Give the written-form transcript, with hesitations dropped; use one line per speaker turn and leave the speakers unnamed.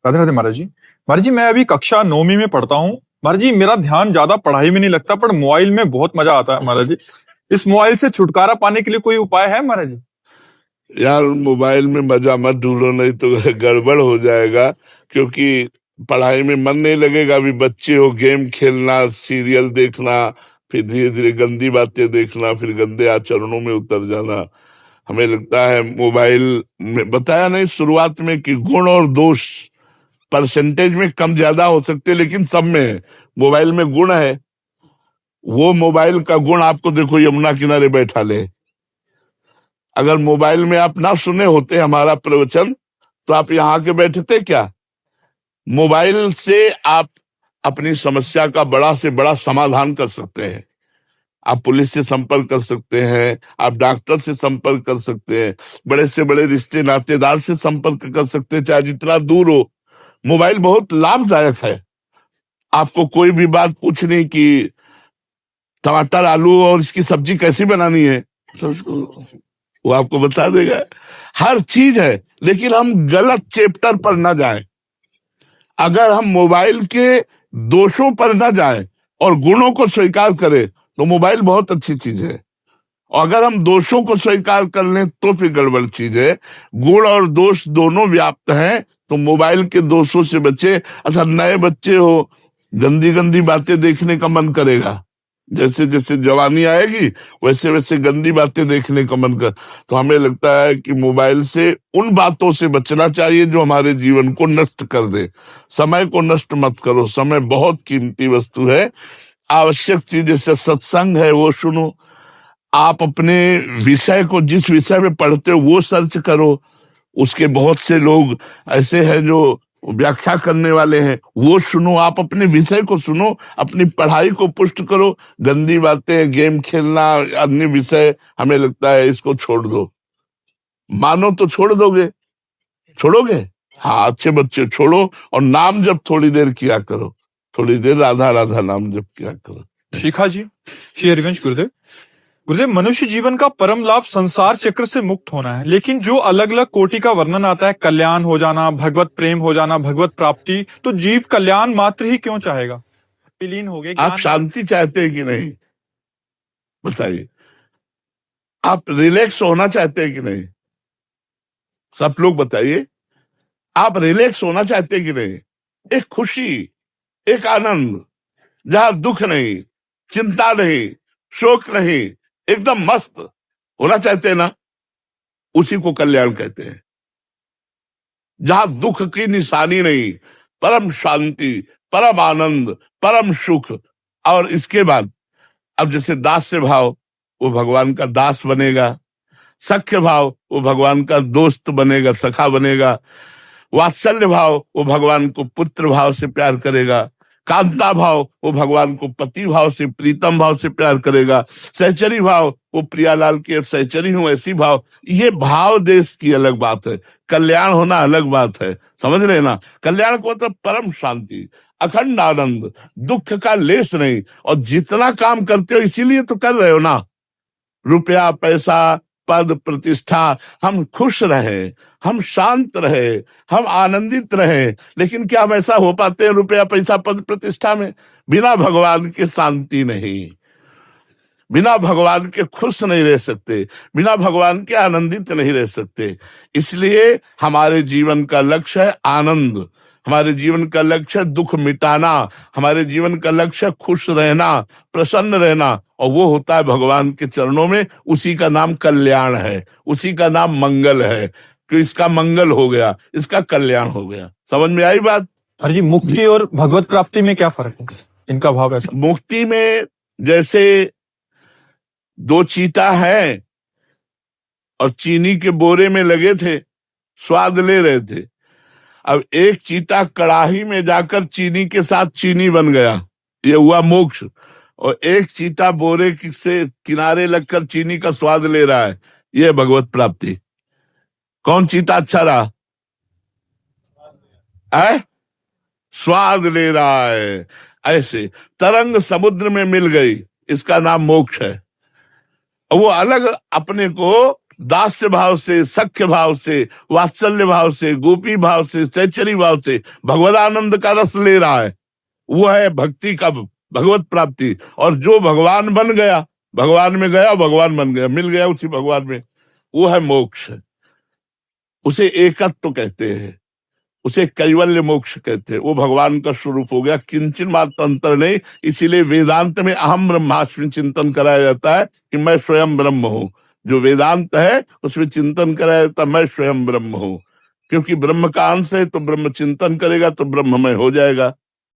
राधे राधे महाराज जी। महाराज जी, मैं अभी कक्षा 9वीं में पढ़ता हूँ। महाराज जी, मेरा ध्यान ज्यादा पढ़ाई में नहीं लगता, पर मोबाइल में बहुत मजा आता है महाराज जी। इस मोबाइल से छुटकारा पाने के लिए कोई उपाय है महाराज जी?
यार, मोबाइल में मजा मत ढूंढो, नहीं तो गड़बड़ हो जाएगा। क्योंकि पढ़ाई में मन नहीं लगेगा। अभी बच्चे हो, गेम खेलना, सीरियल देखना, फिर धीरे धीरे गंदी बातें देखना, फिर गंदे आचरणों में उतर जाना। हमें लगता है मोबाइल में बताया नहीं शुरुआत में कि गुण और दोष परसेंटेज में कम ज्यादा हो सकते, लेकिन सब में है। मोबाइल में गुण है, वो मोबाइल का गुण आपको देखो यमुना किनारे बैठा ले। अगर मोबाइल में आप ना सुने होते हमारा प्रवचन, तो आप यहाँ के बैठते क्या? मोबाइल से आप अपनी समस्या का बड़ा से बड़ा समाधान कर सकते हैं। आप पुलिस से संपर्क कर सकते हैं, आप डॉक्टर से संपर्क कर सकते हैं, बड़े से बड़े रिश्ते नातेदार से संपर्क कर सकते हैं, चाहे जितना दूर हो। मोबाइल बहुत लाभदायक है। आपको कोई भी बात पूछनी कि टमाटर आलू और इसकी सब्जी कैसी बनानी है, वो आपको बता देगा। हर चीज है, लेकिन हम गलत चैप्टर पर ना जाएं। अगर हम मोबाइल के दोषों पर ना जाएं और गुणों को स्वीकार करें, तो मोबाइल बहुत अच्छी चीज है। और अगर हम दोषों को स्वीकार कर लें तो फिर गड़बड़ चीज है। गुण और दोष दोनों व्याप्त हैं, तो मोबाइल के दोषों से बचे। अच्छा, नए बच्चे हो, गंदी गंदी बातें देखने का मन करेगा। जैसे जैसे जवानी आएगी वैसे वैसे गंदी बातें देखने का मन कर। तो हमें लगता है कि मोबाइल से उन बातों से बचना चाहिए जो हमारे जीवन को नष्ट कर दे। समय को नष्ट मत करो, समय बहुत कीमती वस्तु है। आवश्यक चीज जैसे सत्संग है वो सुनो। आप अपने विषय को, जिस विषय में पढ़ते हो वो सर्च करो। उसके बहुत से लोग ऐसे हैं जो व्याख्या करने वाले हैं, वो सुनो। आप अपने विषय को सुनो, अपनी पढ़ाई को पुष्ट करो। गंदी बातें, गेम खेलना, अन्य विषय, हमें लगता है इसको छोड़ दो। मानो तो छोड़ दोगे? छोड़ोगे? हाँ, अच्छे बच्चे छोड़ो और नाम जप थोड़ी देर किया करो। थोड़ी देर राधा राधा नाम जप किया करो।
शिखा जी, श्री हरिवंश गुरुदेव। गुरुदेव, मनुष्य जीवन का परम लाभ संसार चक्र से मुक्त होना है, लेकिन जो अलग अलग कोटि का वर्णन आता है, कल्याण हो जाना, भगवत प्रेम हो जाना, भगवत प्राप्ति, तो जीव कल्याण मात्र ही क्यों चाहेगा? विलीन हो गए।
आप शांति चाहते हैं कि नहीं? बताइए। आप रिलैक्स होना चाहते हैं कि नहीं? सब लोग बताइए। आप रिलैक्स होना चाहते हैं कि नहीं? एक खुशी, एक आनंद, जहां दुख नहीं, चिंता नहीं, शोक नहीं, एकदम मस्त होना चाहते हैं ना? उसी को कल्याण कहते हैं। जहां दुख की निशानी नहीं, परम शांति, परम आनंद, परम सुख। और इसके बाद अब जैसे दास्य भाव, वो भगवान का दास बनेगा। सख्य भाव, वो भगवान का दोस्त बनेगा, सखा बनेगा। वात्सल्य भाव, वो भगवान को पुत्र भाव से प्यार करेगा। कांता भाव, वो भगवान को पति भाव से, प्रीतम भाव से प्यार करेगा। सहचरी भाव, वो प्रियालाल के सहचरी हूं ऐसी भाव। ये भाव देश की अलग बात है, कल्याण होना अलग बात है। समझ रहे ना? कल्याण को मतलब परम शांति, अखंड आनंद, दुख का लेस नहीं। और जितना काम करते हो इसीलिए तो कर रहे हो ना। रुपया, पैसा, पद, प्रतिष्ठा, हम खुश रहे, हम शांत रहे, हम आनंदित रहे। लेकिन क्या हम ऐसा हो पाते हैं रुपया, पैसा, पद, प्रतिष्ठा में? बिना भगवान के शांति नहीं, बिना भगवान के खुश नहीं रह सकते, बिना भगवान के आनंदित नहीं रह सकते। इसलिए हमारे जीवन का लक्ष्य है आनंद, हमारे जीवन का लक्ष्य है दुख मिटाना, हमारे जीवन का लक्ष्य है खुश रहना, प्रसन्न रहना। और वो होता है भगवान के चरणों में। उसी का नाम कल्याण है, उसी का नाम मंगल है कि इसका मंगल हो गया, इसका कल्याण हो गया। समझ में आई बात?
अरे जी, मुक्ति और भगवत प्राप्ति में क्या फर्क है? इनका भाव ऐसा।
मुक्ति में जैसे दो चीता हैं और चीनी के बोरे में लगे थे, स्वाद ले रहे थे। अब एक चीता कड़ाही में जाकर चीनी के साथ चीनी बन गया, ये हुआ मोक्ष। और एक चीता बोरे से किनारे लगकर चीनी का स्वाद ले रहा है, ये भगवत प्राप्ति। कौन चीता अच्छा रहा? स्वाद ले रहा है। ऐसे तरंग समुद्र में मिल गई, इसका नाम मोक्ष है। वो अलग अपने को दास्य भाव से, सख्य भाव से, वात्सल्य भाव से, गोपी भाव से, चैचरी भाव से भगवदानंद का रस ले रहा है, वो है भक्ति का, भगवत प्राप्ति। और जो भगवान बन गया, भगवान में गया, भगवान बन गया, मिल गया उसी भगवान में, वो है मोक्ष। उसे एकत्व कहते हैं, उसे कैवल्य मोक्ष कहते हैं। वो भगवान का स्वरूप हो गया, किंचन मात्र अंतर नहीं। इसीलिए वेदांत में अहम ब्रह्मास्मि चिंतन कराया जाता है कि मैं स्वयं ब्रह्म हूं। जो वेदांत है उसमें चिंतन कराया जाता है मैं स्वयं ब्रह्म हूं, क्योंकि ब्रह्म का अंश है, तो ब्रह्म चिंतन करेगा तो ब्रह्ममय हो जाएगा।